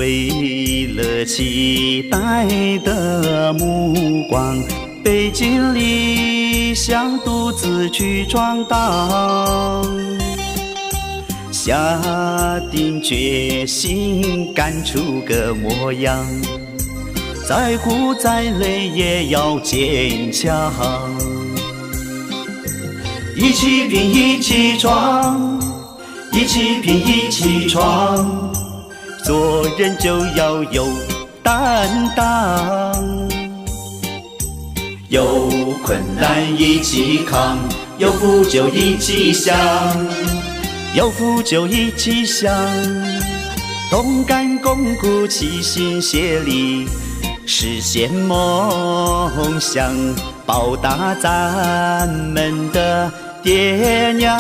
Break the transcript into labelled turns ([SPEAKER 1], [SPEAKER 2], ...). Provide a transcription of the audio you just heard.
[SPEAKER 1] 为了期待的目光，背井离乡独自去闯荡，下定决心干出个模样，再苦再累也要坚强。一起拼一起闯，一起拼一起闯，做人就要有担当。有困难一起扛，有福就一起享，有福就一起享。同甘共苦，齐心协力，实现梦想，报答咱们的爹娘。